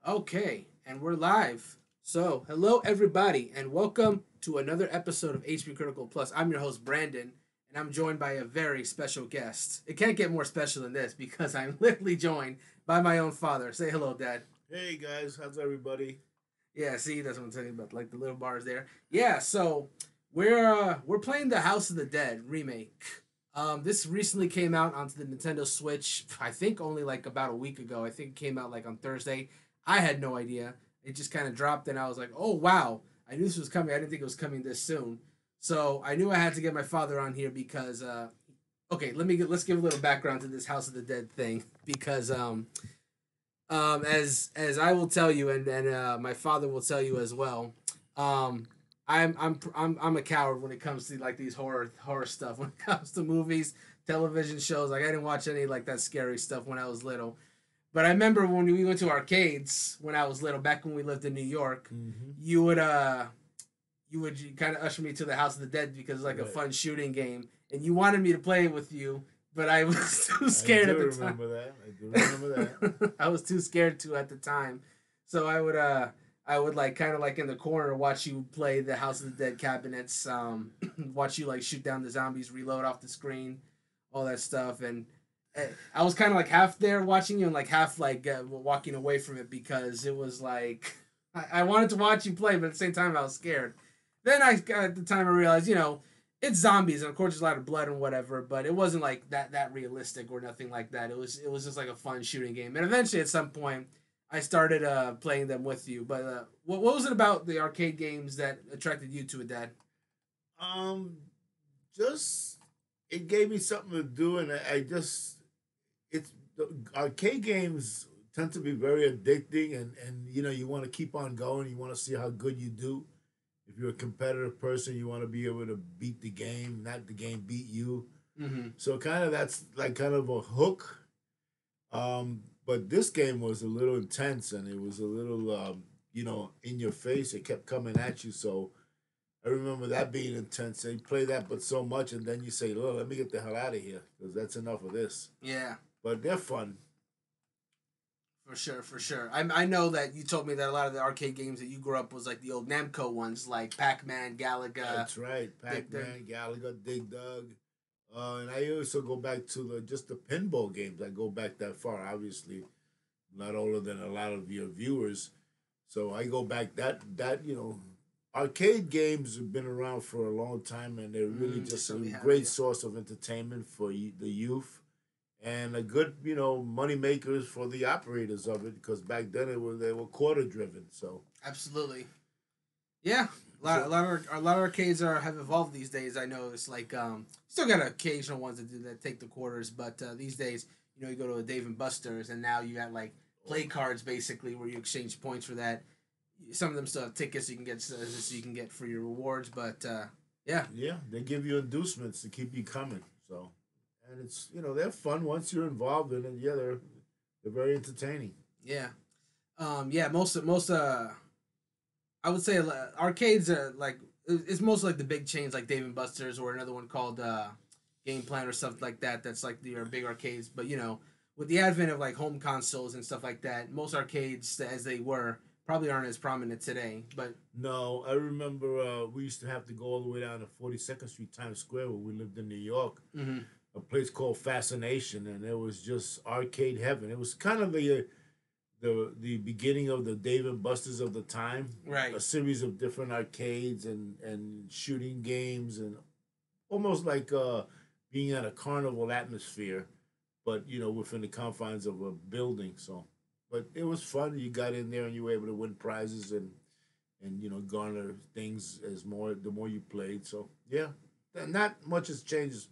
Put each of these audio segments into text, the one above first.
Okay, and we're live. So, hello everybody, and welcome to another episode of HP Critical Plus. I'm your host Brandon, and I'm joined by a very special guest. It can't get more special than this because I'm literally joined by my own father. Say hello, Dad. Hey guys, how's everybody? Yeah, see, that's what I'm talking about, like the little bars there. Yeah, so we're playing the House of the Dead remake. This recently came out onto the Nintendo Switch. I think only like about a week ago. I think it came out like on Thursday. I had no idea. It just kind of dropped, and I was like, "Oh wow!" I knew this was coming. I didn't think it was coming this soon. So I knew I had to get my father on here because okay, let's give a little background to this House of the Dead thing because as I will tell you, and my father will tell you as well. Um, I'm a coward when it comes to like these horror stuff. When it comes to movies, television shows, like I didn't watch any like that scary stuff when I was little. But I remember when we went to arcades when I was little, back when we lived in New York. Mm-hmm. You would you would kind of usher me to the House of the Dead because it's like a Right. fun shooting game, and you wanted me to play it with you, but I was too I scared do at the time. remember that. I do remember that. I was too scared to at the time. So I would like kind of like in the corner watch you play the House of the Dead cabinets, watch you like shoot down the zombies, reload off the screen, all that stuff, and I was kind of like half there watching you and like half like walking away from it because it was like I wanted to watch you play, but at the same time I was scared. Then at the time I realized it's zombies and of course there's a lot of blood and whatever, but it wasn't like that realistic or nothing like that. It was just like a fun shooting game. And eventually at some point I started playing them with you. But what was it about the arcade games that attracted you to it, Dad? Um, just it gave me something to do, and I just it's the arcade games tend to be very addicting, and you want to keep on going. You want to see how good you do. If you're a competitive person, you want to be able to beat the game, not the game beat you. Mm-hmm. So kind of that's like kind of a hook. But this game was a little intense and it was a little, in your face. It kept coming at you. So I remember that being intense. They play that, but so much, and then you say, "Look, let me get the hell out of here because that's enough of this." Yeah. But they're fun. For sure, for sure. I know that you told me that a lot of the arcade games that you grew up was like the old Namco ones, like Pac Man, Galaga, That's right. Dig Pac Dug. Man, Gallagher, Dig Dug. And I also go back to just the pinball games. I go back that far. Obviously, not older than a lot of your viewers. So I go back that arcade games have been around for a long time, and they're really They just a certainly have, great yeah. source of entertainment for the youth, and a good money makers for the operators of it, because back then they were quarter driven. So Absolutely. Yeah. so A lot of arcades have evolved these days. I know it's like still got occasional ones that do that take the quarters, but these days you go to a Dave and Buster's and now you got like play cards basically where you exchange points for that. Some of them still have tickets so you can get for your rewards, but yeah, yeah, they give you inducements to keep you coming. So and it's they're fun once you're involved in it. Yeah, they're very entertaining. yeah, yeah. Most I would say arcades are like it's mostly like the big chains like Dave and Buster's or another one called Game Plan or something like that. That's like your big arcades. But with the advent of like home consoles and stuff like that, most arcades as they were probably aren't as prominent today. But No, I remember we used to have to go all the way down to 42nd Street Times Square where we lived in New York, mm-hmm, a place called Fascination, and it was just arcade heaven. It was kind of the beginning of the Dave and Buster's of the time, right, a series of different arcades and shooting games, and almost like being at a carnival atmosphere, but within the confines of a building. So, but it was fun. You got in there and you were able to win prizes and garner things as more the more you played. So yeah, not much has changed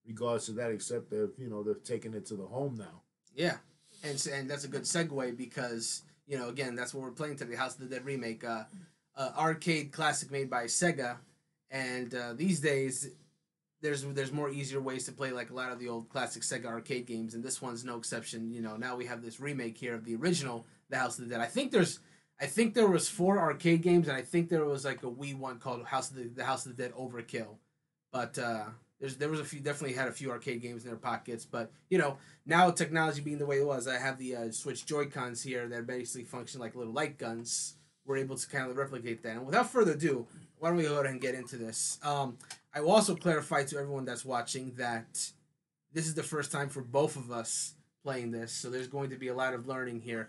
regards to that, except that they've taken it to the home now. yeah, and that's a good segue because again that's what we're playing today, House of the Dead remake, arcade classic made by Sega, and these days there's more easier ways to play like a lot of the old classic Sega arcade games, and this one's no exception. Now we have this remake here of the original The House of the Dead. I think there was four arcade games, and I think there was like a Wii one called the House of the Dead Overkill, but there was a few, definitely had a few arcade games in their pockets, but you know, now technology being the way it was, I have the Switch Joy-Cons here that basically function like little light guns. We're able to kind of replicate that. And without further ado, why don't we go ahead and get into this? I will also clarify to everyone that's watching that this is the first time for both of us playing this, so there's going to be a lot of learning here.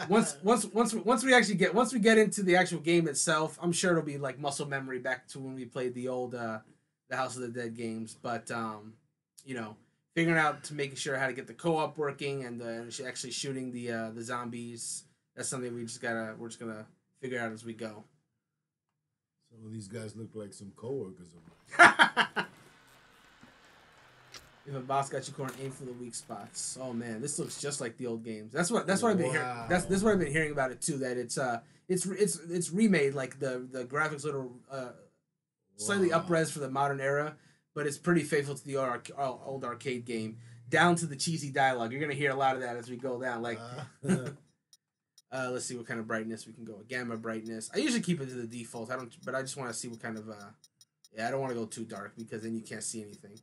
Once we get into the actual game itself, I'm sure it'll be like muscle memory back to when we played the old the House of the Dead games. But you know, figuring out to making sure how to get the co-op working and actually shooting the zombies. That's something we're just gonna figure out as we go. Some of these guys look like some coworkers of mine. If a boss got you cornered, aim for the weak spots. Oh man, this looks just like the old games. That's what I've been hearing. That's what I've been hearing about it too. That it's remade, like the graphics little slightly upres for the modern era, but it's pretty faithful to the old arcade game, down to the cheesy dialogue. You're gonna hear a lot of that as we go down. Like, let's see what kind of brightness we can go. Gamma brightness. I usually keep it to the default. But I just want to see what kind of I don't want to go too dark because then you can't see anything.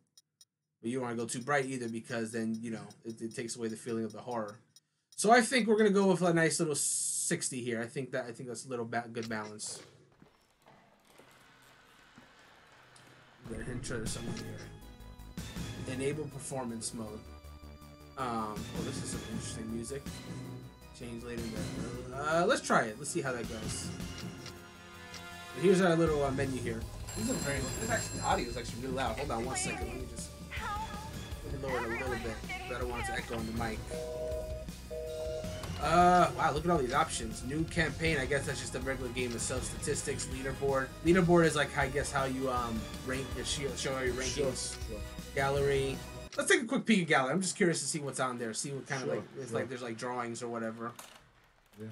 But you don't want to go too bright either because then, you know, it takes away the feeling of the horror. So I think we're going to go with a nice little 60 here. I think that's a little good balance. We're going to try something here. Enable performance mode. Well, this is some interesting music. Change later. Let's try it. Let's see how that goes. But here's our little menu here. This actually, the audio is actually really loud. Hold on one second. Let me lower it a little bit, but I don't want it to echo on the mic. Wow, look at all these options. New campaign, I guess that's just a regular game of self-statistics. Leaderboard. Leaderboard is like, I guess, how you rank, show all your rankings. Sure. Gallery. Let's take a quick peek at gallery. I'm just curious to see what's on there. See what kind of like there's like drawings or whatever. Yeah.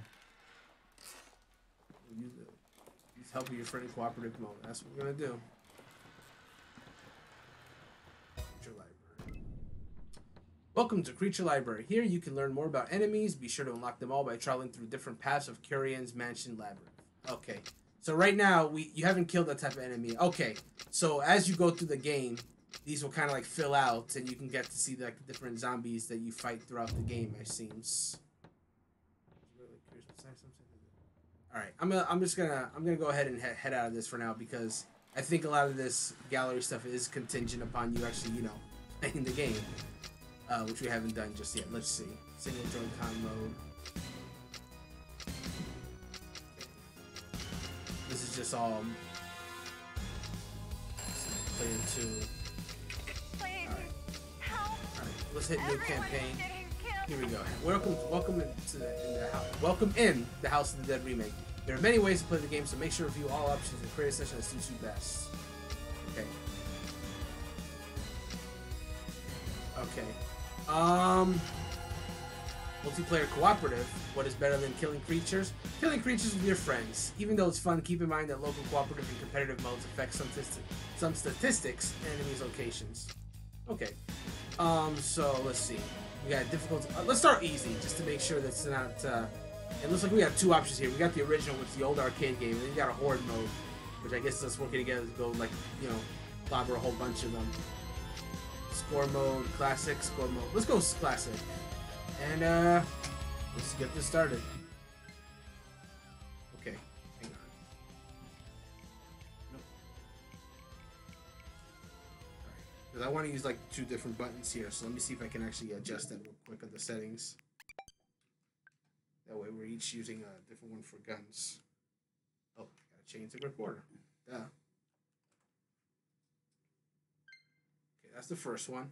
Use help with your friendly cooperative mode. That's what we're gonna do. Welcome to Creature Library. Here you can learn more about enemies. Be sure to unlock them all by traveling through different paths of Curian's Mansion Labyrinth. Okay, so right now you haven't killed that type of enemy. Okay, so as you go through the game, these will kind of like fill out, and you can get to see like the different zombies that you fight throughout the game. It seems. All right, I'm gonna go ahead and head out of this for now because I think a lot of this gallery stuff is contingent upon you actually playing the game. Which we haven't done just yet. Let's see. Single Joy-Con mode. This is just all player 2. Alright. Let's hit new campaign. Here we go. Welcome in the House of the Dead remake. There are many ways to play the game, so make sure to review all options and create a session that suits you best. Okay. Multiplayer cooperative. What is better than killing creatures? Killing creatures with your friends. Even though it's fun, keep in mind that local cooperative and competitive modes affect some statistics and enemies' locations. Okay. So let's see. We got difficult. Let's start easy, just to make sure that's not. It looks like we have two options here. We got the original, which is the old arcade game, and then you got a horde mode, which I guess us working together to go clobber a whole bunch of them. Score mode, classic, score mode. Let's go classic. And let's get this started. Okay, hang on. Nope. Alright, because I want to use like 2 different buttons here, so let me see if I can actually adjust that real quick on the settings. That way we're each using a different one for guns. Oh, gotta change the recorder. Duh. That's the first one.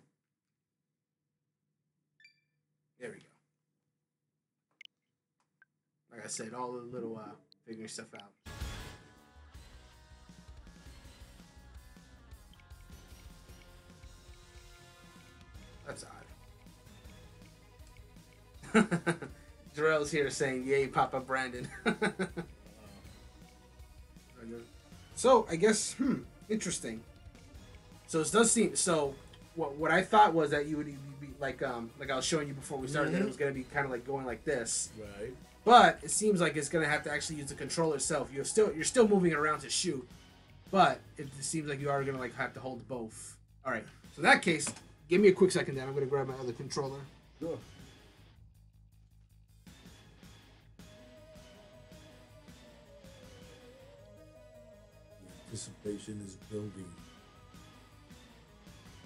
There we go. Like I said, all the little figuring stuff out. That's odd. Jarrell's here saying, "Yay, Papa Brandon." So I guess, interesting. So it does seem What I thought was that you would be like I was showing you before we started, that it was gonna be kind of like going like this. Right. But it seems like it's gonna have to actually use the controller itself. You're still moving it around to shoot, but it seems like you are gonna like have to hold both. All right. So in that case, give me a quick second. Then I'm gonna grab my other controller. Sure. The anticipation is building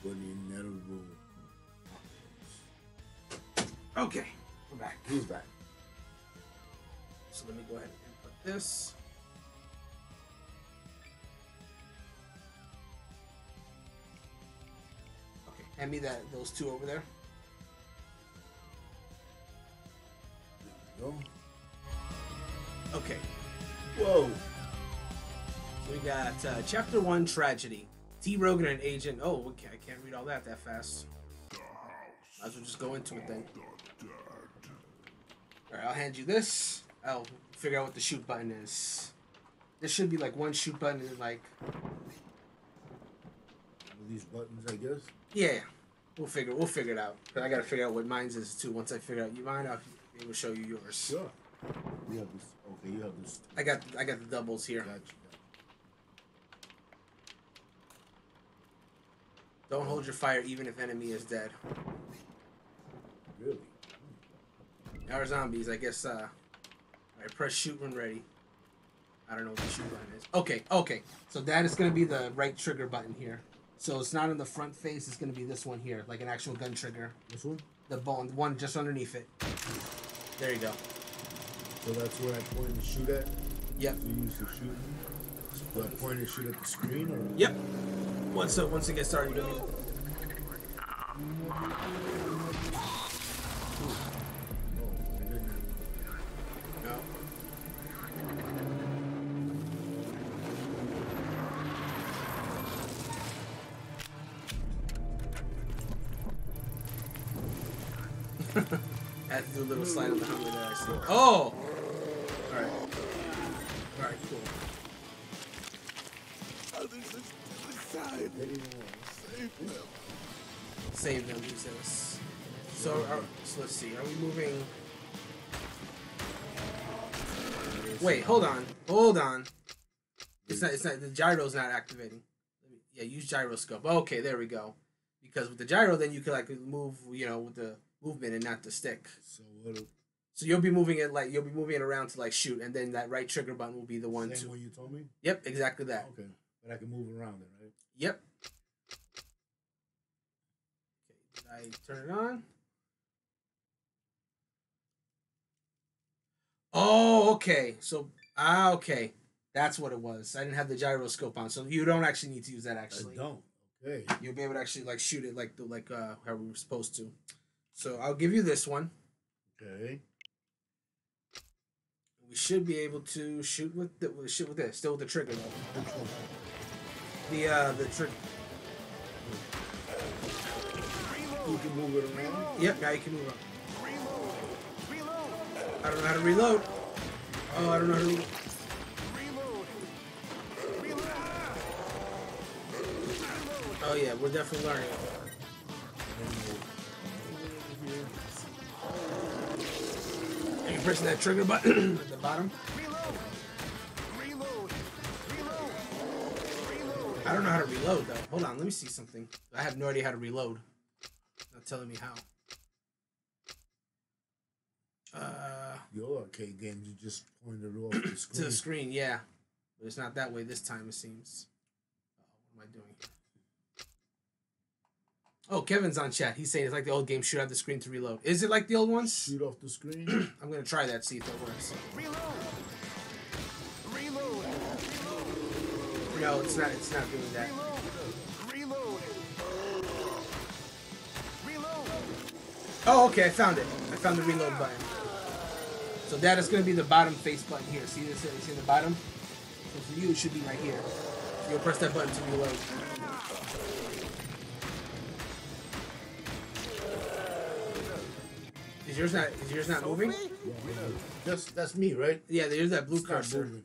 for the inevitable. Okay, we're back. He's back. So let me go ahead and input this. Okay, hand me those two over there. There we go. Okay, Whoa. so we got Chapter 1 Tragedy. T. Rogan and Agent. Oh, okay, I can't read all that fast. Might as well just go into it then. Alright, I'll hand you this. I'll figure out what the shoot button is. There should be like one shoot button and like... These buttons, I guess. Yeah, we'll figure it out. But I gotta figure out what mine's is too. Once I figure out mine, I'll be able to show you yours. Sure. You have this. Okay, you have this. I got the doubles here. Gotcha. Don't hold your fire even if enemy is dead. Really? Our zombies, I guess. Alright, press shoot when ready. I don't know what the shoot button is. Okay. So that is gonna be the right trigger button here. So it's not in the front face. It's gonna be this one here, like an actual gun trigger. This one? The one just underneath it. There you go. So that's where I point and shoot at? Yep. To use the shooting? Do I point and shoot at the screen? Or? Yep. Once it gets started, you go. No. I had to do a little slide on the helmet there, I see. Oh! Alright. Alright, cool. Save them, he says. So let's see. Are we moving? Wait, hold on. It's not. The gyro's not activating. Yeah, use gyroscope. Okay, there we go. Because with the gyro, then you can like move, with the movement and not the stick. So what? So you'll be moving it around to like shoot, and then that right trigger button will be the one Same to. one you told me? Yep, exactly that. Okay, but I can move around it, right? Yep. Okay, did I turn it on? Oh, okay. So, okay. That's what it was. I didn't have the gyroscope on, so you don't actually need to use that. Actually, I don't. Okay. You'll be able to actually like shoot it like how we were supposed to. So I'll give you this one. Okay. We should be able to shoot with this, still with the trigger though. The trigger. You can move it around. Yep, now you can move on. I don't know how to reload. Oh, I don't know how to reload. Oh yeah, we're definitely learning. Are you pressing that trigger button at the bottom? I don't know how to reload though. Hold on, let me see something. I have no idea how to reload. Not telling me how. Your arcade games, you just pointed off the screen. To the screen, yeah. But it's not that way this time, it seems. What am I doing here? Oh, Kevin's on chat. He's saying it's like the old game, shoot out the screen to reload. Is it like the old ones? Shoot off the screen? I'm going to try that, see if that works. Reload! No, it's not doing that. Reload! Oh, okay, I found it. I found the reload button. So that is going to be the bottom face button here. See this? See the bottom? So for you, it should be right here. So you'll press that button to reload. Is yours not moving? That's me, right? Yeah, there's that blue It's not cursor. moving.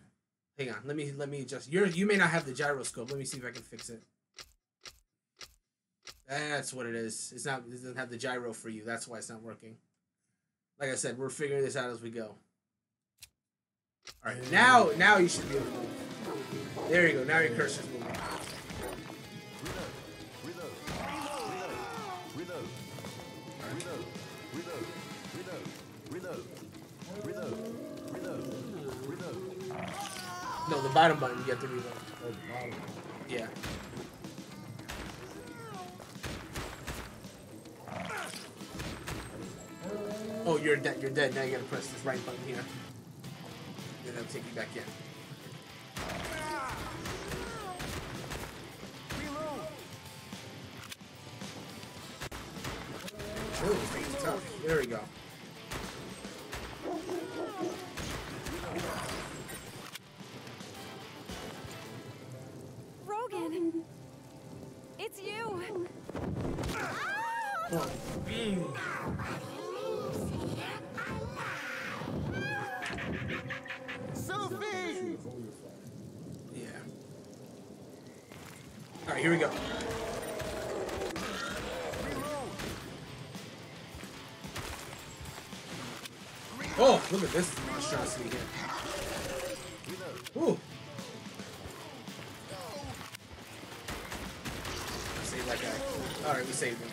Hang on, let me adjust. You may not have the gyroscope. Let me see if I can fix it. That's what it is. It doesn't have the gyro for you. That's why it's not working. Like I said, we're figuring this out as we go. All right, now you should be able to move. There you go. Now your cursor's moving. No, the bottom button you have to reload. Oh, the bottom. Yeah. Oh, you're dead. You're dead. Now you gotta press this right button here. Then that'll take you back in. Oh, it's tough. There we go. Rogan, it's you. Oh. Sophie! Yeah. All right, here we go. Oh, look at this monstrosity here. Ooh. Save that guy. All right, we saved him.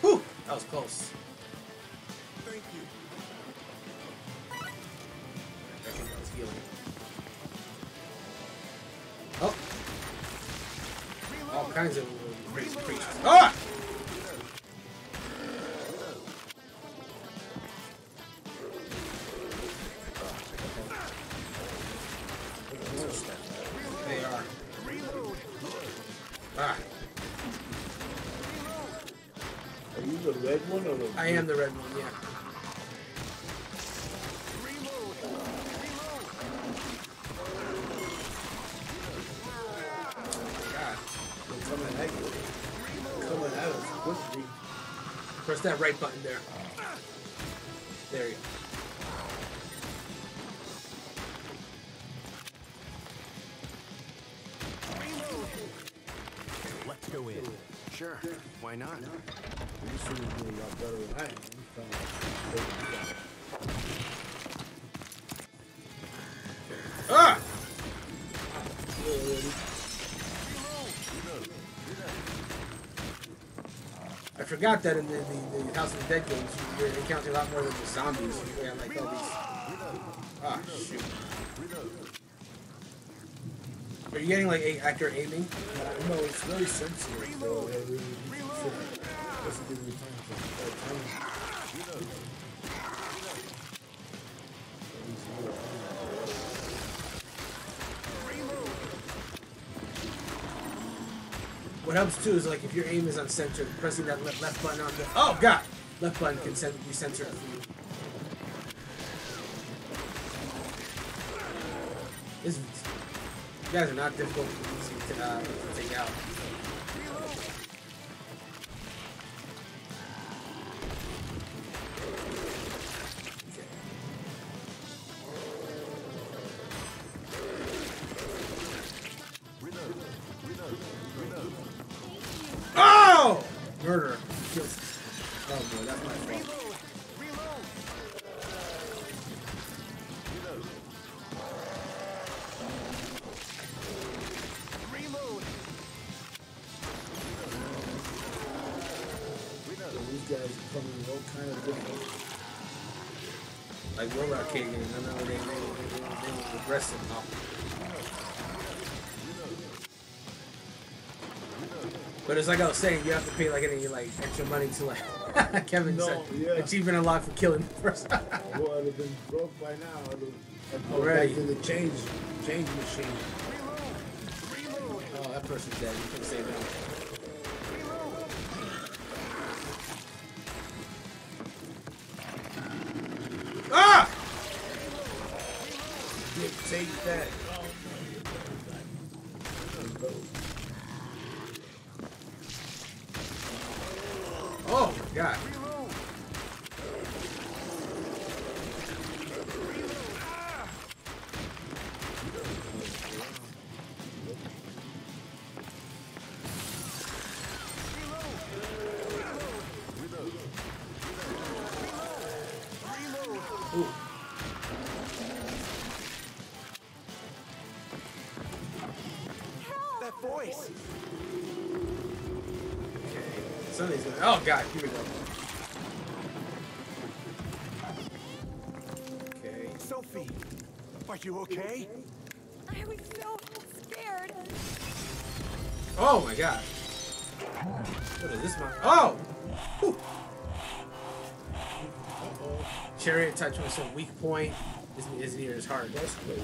Whew, that was close. Thank you. I think that was healing. Oh. All kinds of crazy creatures. Ah! They are. Ah, Are you the red one or the? I am the red one, yeah. God. They're coming at you. Coming at us quickly. Press that right button there. There you go. Let's go in. Sure. Why not? You should have been a lot better than I am. I'm trying to take it down. Ah! I forgot that in the House of the Dead games, you're encountering a lot more than just zombies. You have like all these. Ah, shoot. Are you getting like accurate aiming? No, it's very sensitive. So they really doesn't give me time to What helps too is like if your aim is uncensored, pressing that left button on the left button can recenter it for you. You guys are not difficult to take out. Oh! Murder. Oh boy, that's my fault. these guys are coming in all kind of different. Like roller arcade games, I remember they were aggressive. But it's like I was saying, you have to pay like any like extra money to like Kevin said. Yeah. Achievement unlocked for killing the first time. Well, I'd have been broke by now. I'd go Already. back to the change machine. Oh, that person's dead. You can save him. Ah! Take that. Oh my god. Ooh. That voice. Somebody's gonna. Oh god, here we go. Are you okay? I was so scared. Oh my god. What is this one? Oh! Whew. Chariot touch was some weak point. Isn't near his heart. That's great.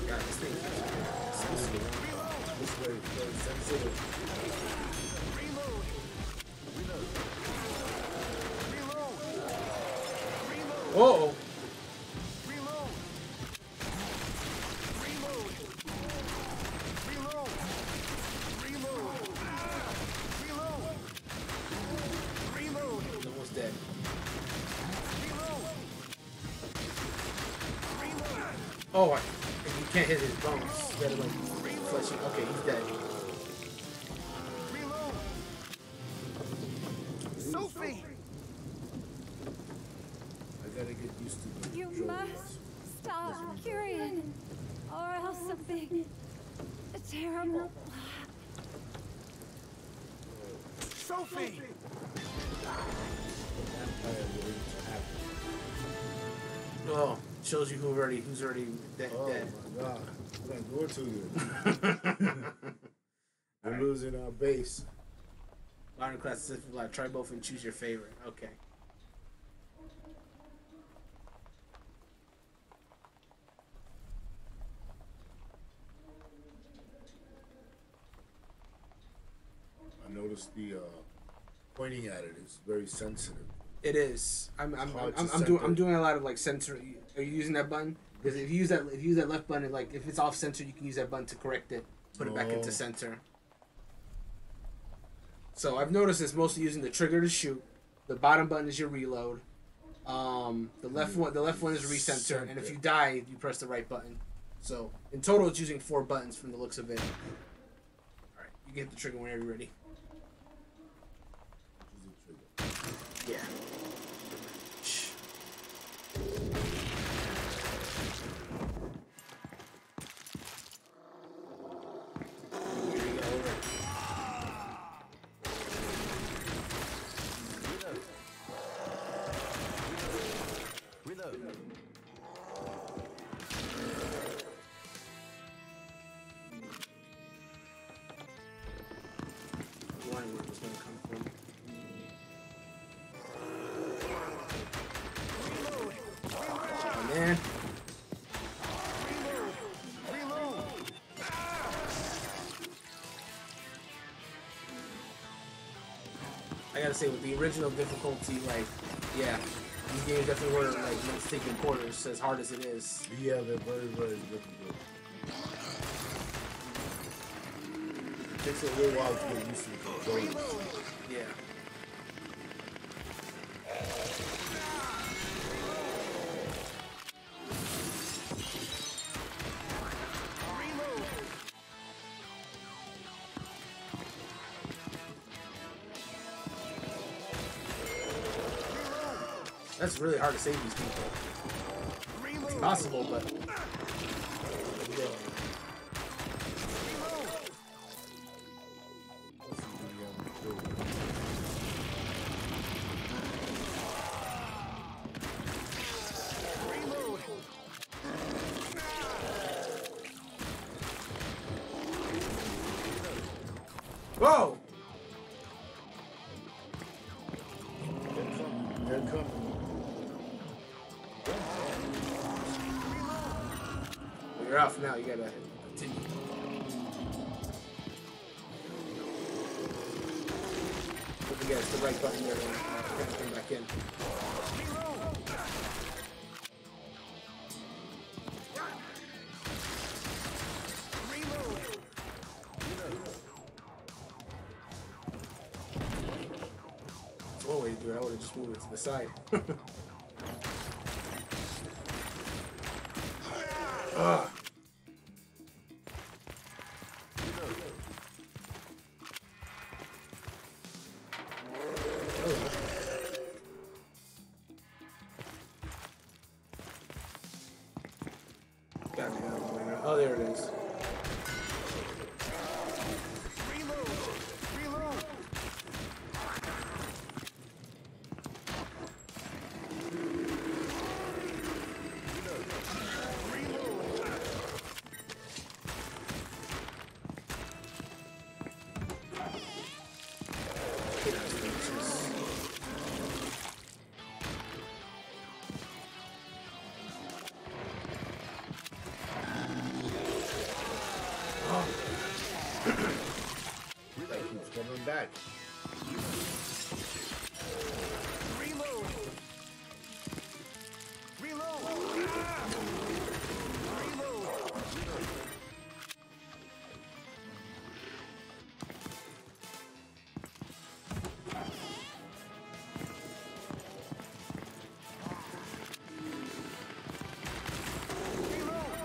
God, this thing is sensitive. This way, very sensitive. Whoa! He's almost dead. Oh, you can't hit his bones. You gotta like flesh it. Okay, he's dead. Sophie! I gotta get used to the You controls. must stop, Kyrian, or else something terrible. Sophie! Vampire waiting to happen. Oh, shows you who's already dead. Oh dead. my god. What am I doing to you? We're losing our base. Modern class specific like try both and choose your favorite. Okay. I noticed the pointing at it is very sensitive. It is. I'm hard to I'm center. doing a lot of like censor. Are you using that button? Because if you use that left button, like if it's off center, you can use that button to correct it, put it back into Oh. center. So I've noticed it's mostly using the trigger to shoot. The bottom button is your reload. The left one is recenter, and if you die, you press the right button. So in total, it's using 4 buttons from the looks of it. All right, you can hit the trigger whenever you're ready. Which is a trigger. Yeah. Here we go. Reload. Wondering where it was gonna come from. Oh man. I gotta say, with the original difficulty, like, yeah, these games definitely were like meant to take in quarters, as hard as it is. Yeah, they're very, very difficult. It takes a little while to get used to the controls. Yeah. That's really hard to save these people. It's possible, but yeah. Whoa! They're coming. Well, you're off now. You gotta continue. Don't forget it's the right button there. Gotta come back in. That's one way to do it. I would have just moved it to the side. Ugh. keeps coming back. Reload. Reload. Ah! Reload.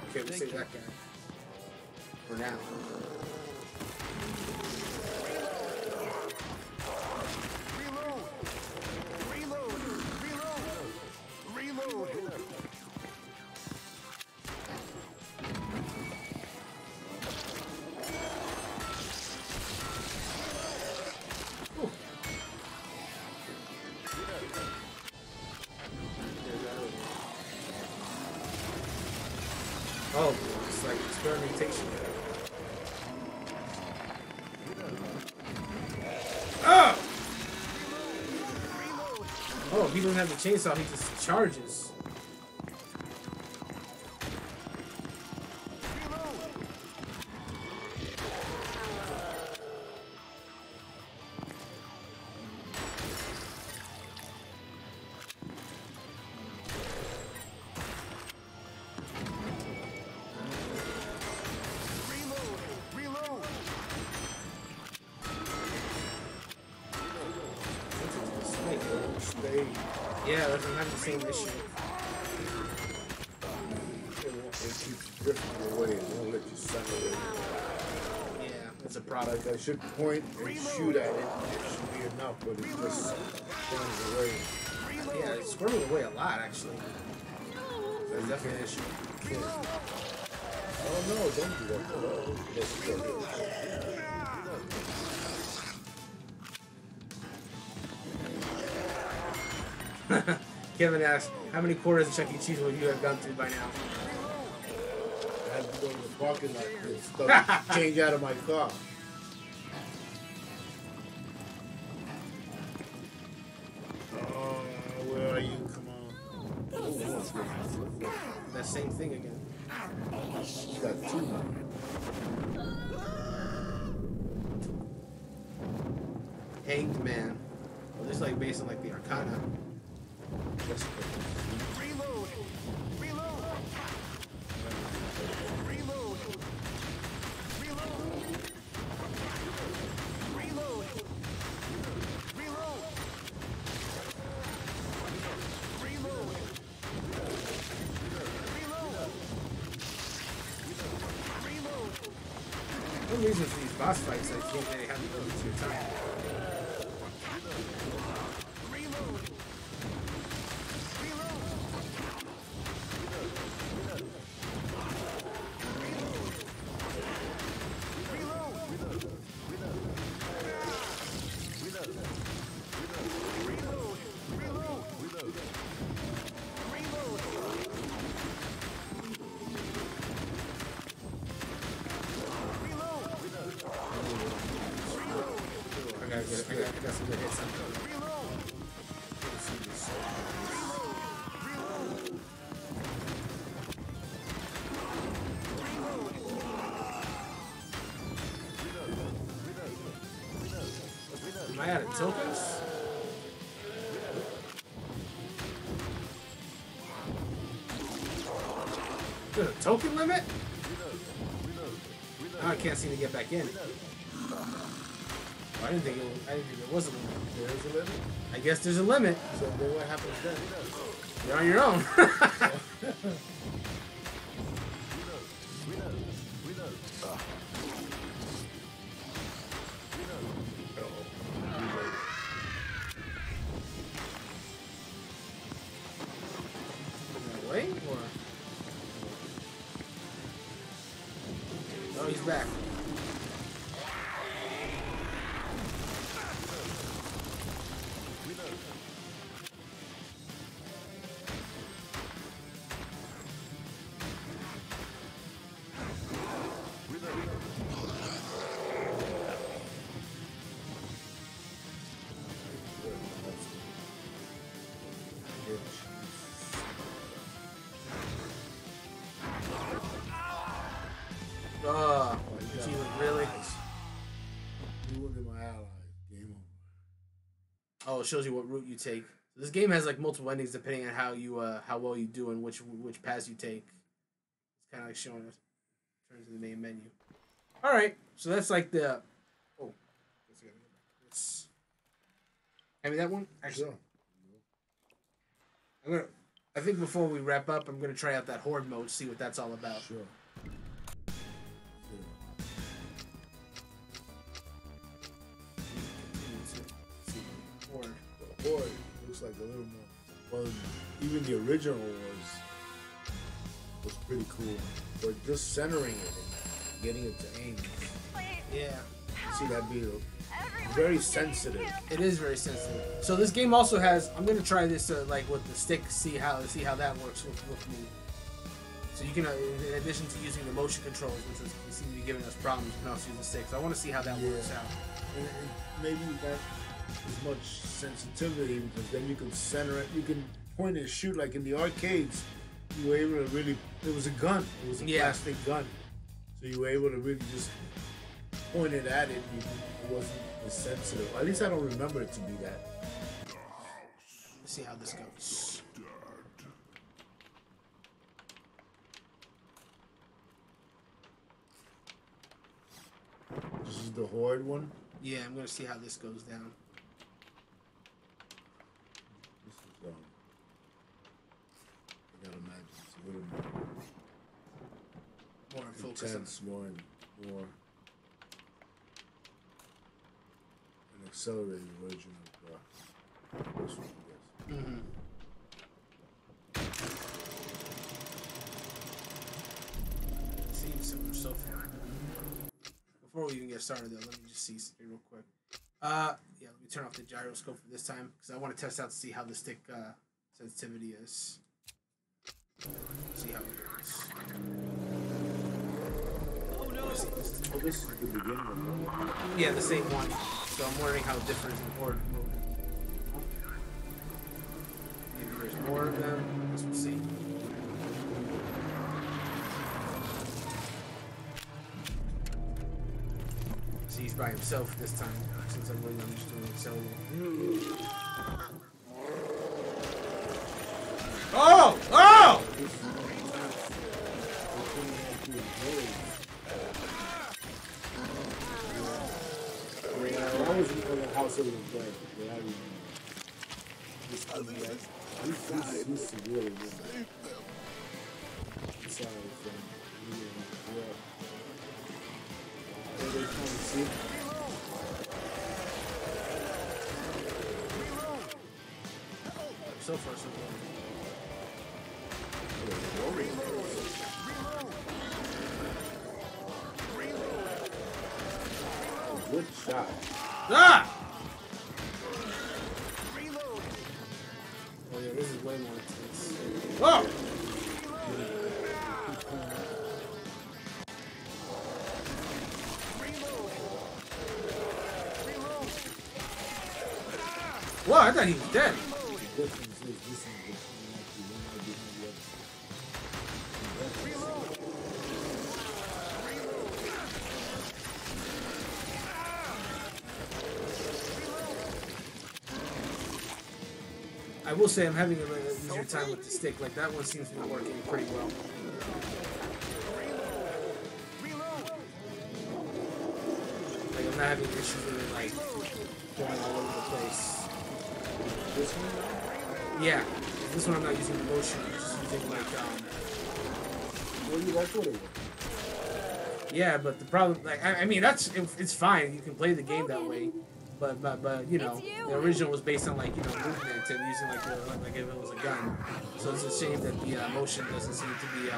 Okay, we'll save that guy. For now. Reload. Reload. Reload. Reload. Oh, it's like experimentation. Ah! Oh, he doesn't have the chainsaw, he just charges. Yeah, that doesn't have the same issue. It keeps drifting away. It won't let you send it. Yeah, it's a product. I should point and shoot at it. It should be enough, but it just turns away. Yeah, it's squirming away a lot, actually. That's definitely an issue. Oh no, don't do that. Let's go. Kevin asked, how many quarters of Chuck E. Cheese would you have gone through by now? I had to go to the parking lot and get stuff change out of my car. Where are you? Come on. That same thing again. You got two now. Hanged Man. Well, this is like based on like the Arcana. That's good. Reload. Reload. Reload. Reload. Reload. Reload. Reload. Reload. One reason for these boss fights, I think they have to go into your time. Reload. I got some good hits on it. Am I out of tokens? There's a token limit? Now I can't seem to get back in. I didn't think there was a limit. There is a limit? I guess there's a limit. So then what happens then? You're on your own. Wait, or... Oh, he's back. Doing to my allies. Game over. Oh, it shows you what route you take. So this game has like multiple endings depending on how you how well you do and which paths you take. It's kind of like showing us. Turns to the main menu. All right, so that's like the. Oh, let's. Hand me that one. Actually, Sure. I'm gonna. I think before we wrap up, I'm gonna try out that horde mode, see what that's all about. Sure. Horde. The Horde looks like a little more. Well, even the original was pretty cool, but just centering it and getting it to aim. Yeah. See that be very sensitive. It is very sensitive. So this game also has. I'm gonna try this like with the stick, see how that works with me. So you can, in addition to using the motion controls, which seem to be giving us problems, you can also use the stick. So I want to see how that works out. And maybe not as much sensitivity because then you can center it. You can point and shoot like in the arcades. You were able to really. It was a gun. It was a plastic gun. So you were able to really just point it at it. It wasn't as sensitive. At least I don't remember it to be that. Let's see how this goes. This is the Horde one. Yeah, I'm gonna see how this goes down. This is I gotta imagine it's a little more More in focus. intense, more an accelerated version of this one, I guess. Mm-hmm. See, so far. Before we even get started, though, let me just see something real quick. Yeah, let me turn off the gyroscope for this time because I want to test out to see how the stick sensitivity is. See how it goes. Oh, this is the beginning of it. Yeah, the same one. So I'm wondering how different in horde mode. Maybe there's more of them. I guess we'll see. See, he's by himself this time since I'm really just doing it solo. Oh! Oh! I was in the house of the dead. I remember. He's severely wounded. Sorry, friend. Are they trying to see? So far, so good. Good shot. Ah! Oh yeah, this is way more intense. Oh! Wow, I thought he was dead. The difference is this is the one I did the other. I will say I'm having a little easier time with the stick. Like that one seems to be working pretty well. Like I'm not having issues with it like going all over the place. This one? Yeah, this one I'm not using the motion. I'm just using like Well, you like what it was. yeah, but the problem like I mean it's fine. You can play the game that way. But you know, the original was based on like, you know, movement and using like if it was a gun. So it's a shame that the motion doesn't seem to be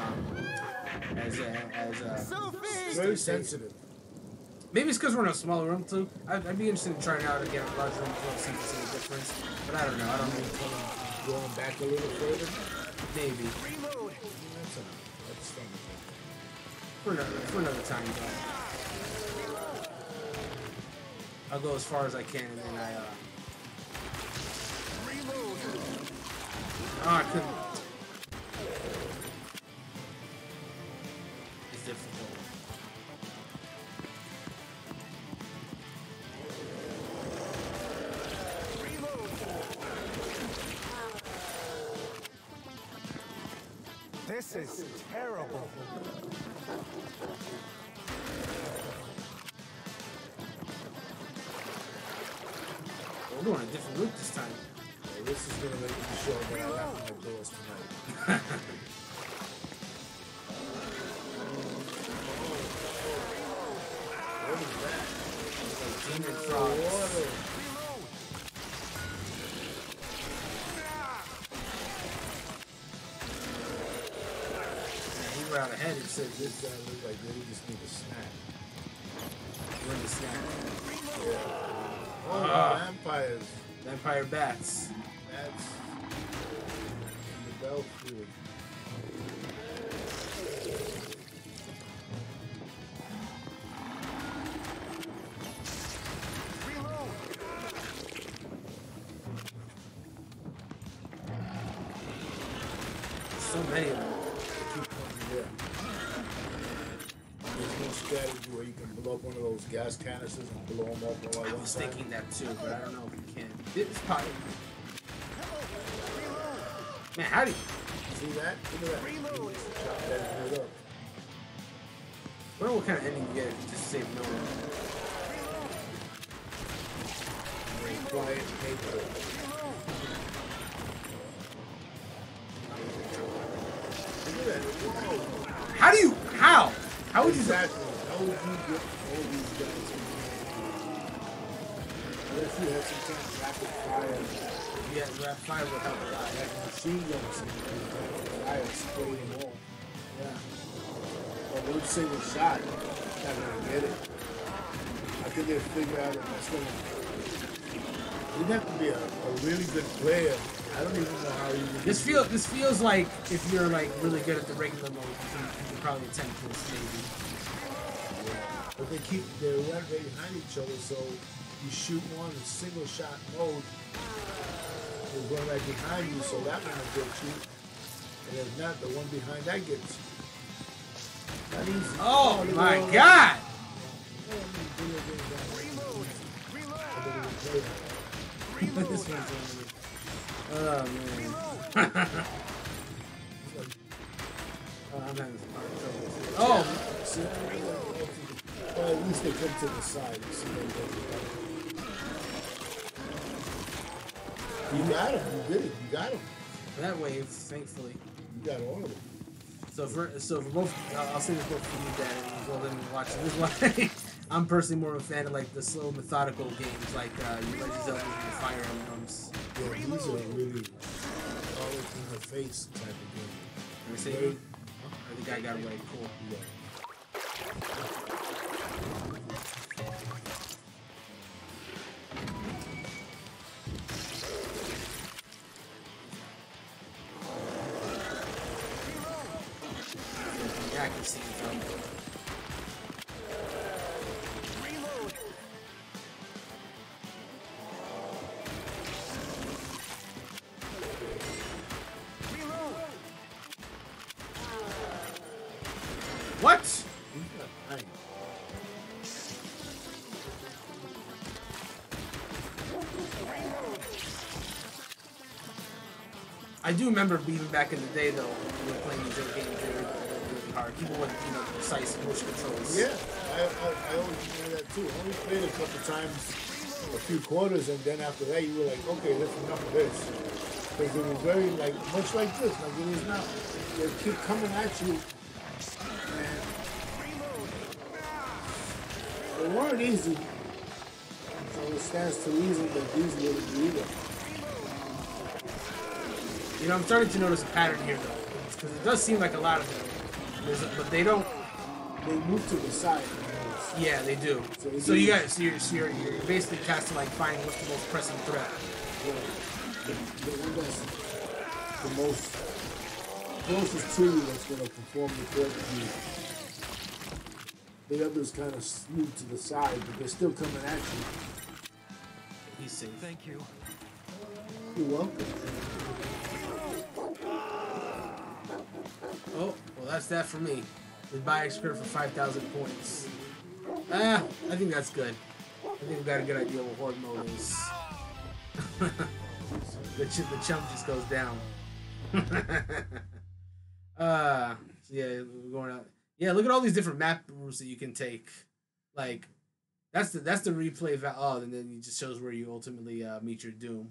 as Very sensitive. maybe it's because we're in a smaller room too. I'd be interested in trying out again a larger room as well, see if it's any difference. But I don't know. I don't know. Going back a little further. Maybe That's enough. That's fun. for another time though. I'll go as far as I can and then I couldn't. It's difficult. This is terrible. We're going a different route this time. Well, this is gonna make me sure that I lock my doors tonight. What is that? Demon frogs. Water. We were out ahead. It said This guy looks like they just need a snack. we're in the snack. Oh, vampires. Vampire bats. That's in the Belfield. Reload. So many of them. They keep coming there. There's no strategy where you can blow up one of those gas canisters and blow them up all I at one was time. thinking that too, but I don't know if you can. It's probably. Man, how do you? See that? Look at that. Reload. Chop that dude up. I wonder what kind of ending you get if you just save no one. Quiet paper. Look at that. Whoa. How do you? How? How would you? Exactly. How would you get all these guys? Unless you had some kind of rapid fire, Yeah, rap fire would help a lot. like machine guns, and fire spray them all. Yeah. But one single shot, not gonna get it. I think they figure out if it's gonna. You'd have to be a really good player. I don't even know how you would. This feels like if you're like really good at the regular mode, you can probably attempt this maybe. But they run right behind each other, so you shoot one in single shot mode, they're going right behind you, so that one will get you. And if not, the one behind that gets you. Not easy. Oh look at my all that. God! Reload. This one's only. Oh man. Oh, I'm having some hard trouble. Oh, See, well, at least they come to the side. You see them go. You got him. You did it. You got him. that wave, thankfully. You got all of them. So for both, I'll say this both for you, Dad, and well, then watching this one. I'm personally more of a fan of like the slow, methodical games, like you Legend Zelda and the Fire Emblems. Yeah, these are really all in her face type of game. You see? Very- Or the guy got away. Cool. Yeah. Yeah, I can see it from. Reload. Reload. What? He's not dying. I do remember beating back in the day though, when we were playing these games really hard. People with precise motion controls. Yeah, I always remember that too. I only played a couple times, a few quarters, and then after that you were like, okay, that's enough of this. Because it was very like much like this, like it is now. They keep coming at you, and they weren't easy. So it stands to reason that these wouldn't be either. You know, I'm starting to notice a pattern here though, because it does seem like a lot of them. But they don't. They move to the side. Yeah, they do. So you guys, so you're basically casting like finding what's the most pressing threat. The one that's the most closest to you that's going to perform the threat to you. The others kind of move to the side, but they're still coming at you. He's safe. Thank you. You're welcome. Oh, well, that's that for me. Goodbye, X-Crit for 5,000 points. I think that's good. I think we got a good idea what Horde mode is. the chump just goes down. So yeah, we're going out. Yeah, look at all these different map routes that you can take. Like, that's the replay oh, and then it just shows where you ultimately meet your doom.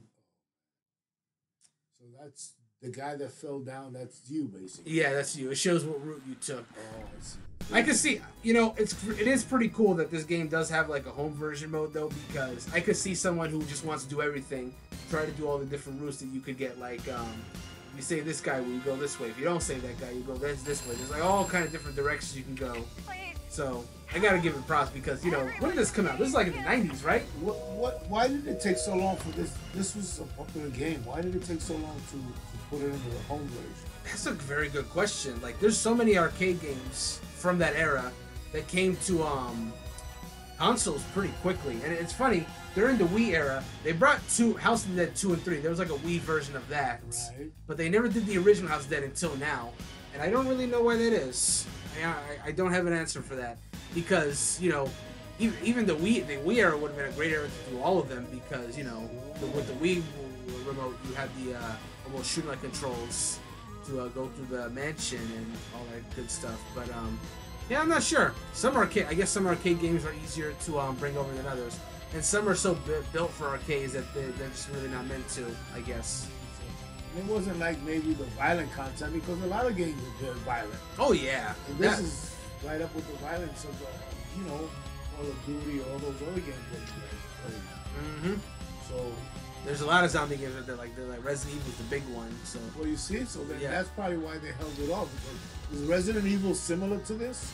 So that's the guy that fell down. That's you, basically. Yeah, that's you. It shows what route you took. Oh, I see. I can see, it is pretty cool that this game does have like a home version mode though, because I could see someone who just wants to do everything, try to do all the different routes that you could get. Like, you save this guy, well, you go this way. If you don't save that guy, you go this way. There's like all kind of different directions you can go. Please. So I gotta give it props because when did this come out? This is like in the '90s, right? What? Why did it take so long for this? This was a popular game. Why did it take so long to put it into the home version? That's a very good question. Like, there's so many arcade games from that era that came to consoles pretty quickly. And it's funny, during the Wii era, they brought House of the Dead 2 and 3. There was like a Wii version of that. Right. But they never did the original House of the Dead until now. And I don't really know why that is. I don't have an answer for that. Because, even the Wii era would have been a great era to do all of them because, with the Wii remote, you had the almost shooting like controls to go through the mansion and all that good stuff. But yeah, I'm not sure. I guess some arcade games are easier to bring over than others, and some are so built for arcades that they're just really not meant to, I guess. It wasn't like maybe the violent content because a lot of games are very violent. Oh yeah, And this is right up with the violence of the, Call of Duty or all those other games that you guys played. hmm So, There's a lot of zombie games that they're like Resident Evil is the big one. So well, you see, so then Yeah. that's probably why they held it off. Because is Resident Evil similar to this?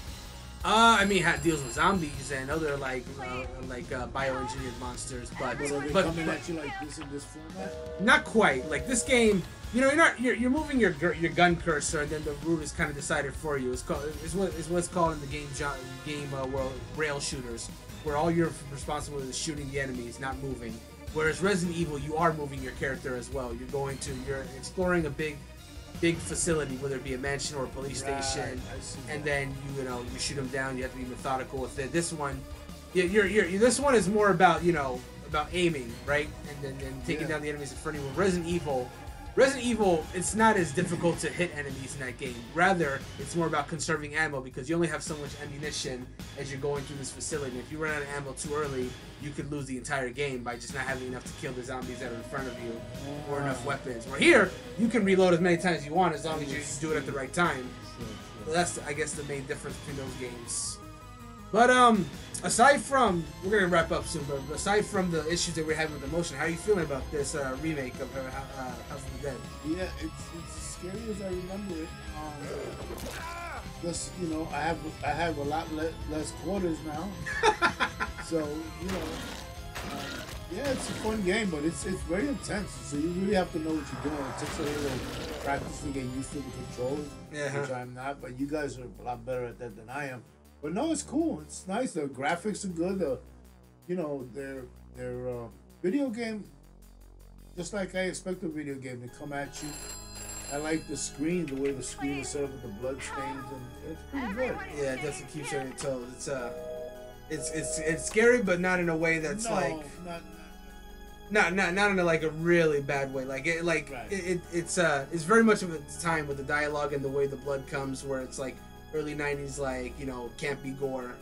I mean, it deals with zombies and other bioengineered monsters, but But are they coming at you like this in this format? not quite. Like this game, you're moving your gun cursor, and then the route is kind of decided for you. It's what's called in the game world rail shooters, where all you're responsible is shooting the enemies, not moving. Whereas Resident Evil, you are moving your character as well. You're exploring a big facility, whether it be a mansion or a police station, I see and that. then you shoot them down. You have to be methodical with it. This one, this one is more about about aiming, right, and then taking Yeah. down the enemies in front of you. Resident Evil, it's not as difficult to hit enemies in that game. Rather, it's more about conserving ammo because you only have so much ammunition as you're going through this facility. And if you run out of ammo too early, you could lose the entire game by just not having enough to kill the zombies that are in front of you or enough weapons. Where here, you can reload as many times as you want as long as you do it at the right time. So that's, I guess, the main difference between those games. But aside from, we're gonna wrap up soon. But aside from the issues that we're having with the motion, how are you feeling about this remake of House of the Dead? Yeah, it's as scary as I remember it. Just I have a lot less quarters now, so yeah, it's a fun game, but it's very intense. So you really have to know what you're doing. It takes a little practice to get used to the controls, Yeah. which I'm not. But you guys are a lot better at that than I am. But no, it's cool. It's nice. The graphics are good. Their video game, just like I expect a video game to come at you. I like the screen, the way the screen is set up with the blood stains, and it's pretty good. Yeah, it definitely keeps you on your toes. It's scary, but not in a way that's no, not not in a really bad way. Right. It's very much of a time with the dialogue and the way the blood comes, where it's like early '90s, campy gore.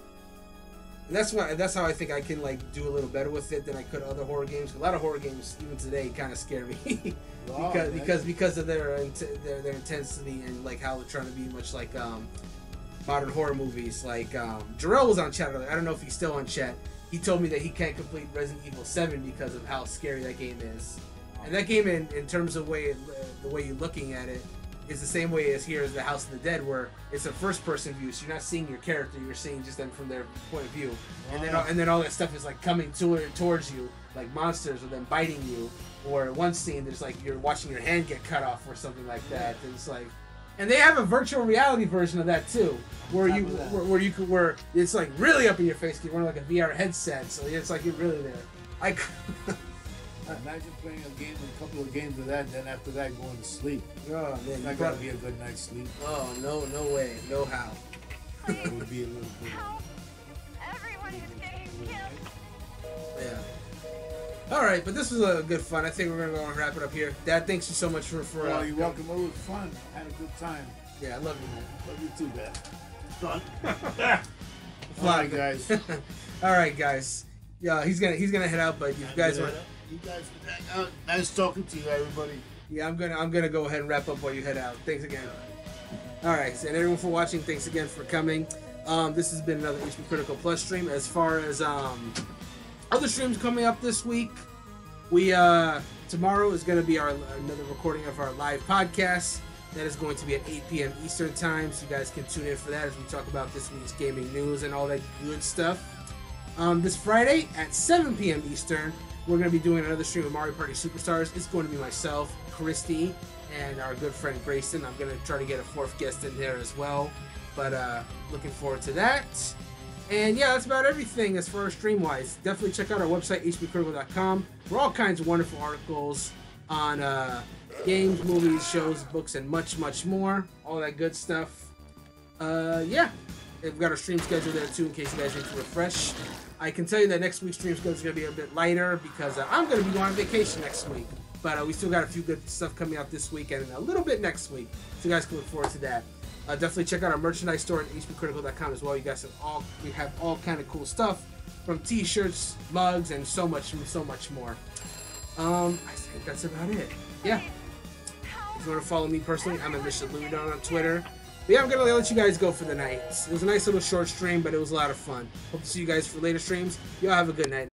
And that's how I think I can do a little better with it than I could other horror games. A lot of horror games, even today, kind of scare me Wow, because of their intensity and how they're trying to be much like modern horror movies. Jarrell was on chat earlier. I don't know if he's still on chat. He told me that he can't complete Resident Evil 7 because of how scary that game is. And that game, in terms of the way you're looking at it, is the same way as here as the House of the Dead, where it's a first-person view, so you're not seeing your character, you're seeing just them from their point of view, and then all that stuff is coming towards you, like monsters, or them biting you, or one scene there's you're watching your hand get cut off or something like that. And it's and they have a virtual reality version of that too, where it's really up in your face. You're wearing a VR headset, so it's you're really there. Imagine playing a couple of games of that, and then after that going to sleep. Oh man, It's not gonna be a good night's sleep. Oh no way, no how. It would be a little bit. Help! Everyone is getting killed. Yeah. All right, but this was a good fun. I think we're gonna go and wrap it up here. Dad, thanks you so much for Well, you're welcome. It was fun. I had a good time. Yeah, I love you, man. Love you too, man. Done. Fly, All right, guys. All right, guys. Yeah, he's gonna head out, but if you guys want, You guys can hang out. Nice talking to you, everybody. yeah, I'm gonna go ahead and wrap up while you head out. Thanks again. All right, and everyone for watching. Thanks again for coming. This has been another HP Critical Plus stream. As far as other streams coming up this week, we tomorrow is going to be another recording of our live podcast. That is going to be at 8 p.m. Eastern time, so you guys can tune in for that as we talk about this week's gaming news and all that good stuff. This Friday at 7 p.m. Eastern, we're going to be doing another stream of Mario Party Superstars. It's going to be myself, Christy, and our good friend Grayson. I'm going to try to get a fourth guest in there as well, but looking forward to that. And yeah, that's about everything as far as stream-wise. Definitely check out our website, hbcritical.com, for all kinds of wonderful articles on games, movies, shows, books, and much, much more. All that good stuff. Yeah, we've got our stream schedule there too in case you guys need to refresh. I can tell you that next week's stream schedule is going to be a bit lighter because I'm going to be going on vacation next week. But we still got a few good stuff coming out this week and a little bit next week. So you guys can look forward to that. Definitely check out our merchandise store at hbcritical.com as well. You guys have all kind of cool stuff from t-shirts, mugs, and so much more. I think that's about it. Yeah. If you want to follow me personally, I'm at Mr. Ludon on Twitter. But yeah, I'm going to let you guys go for the night. It was a nice little short stream, but it was a lot of fun. Hope to see you guys for later streams. Y'all have a good night.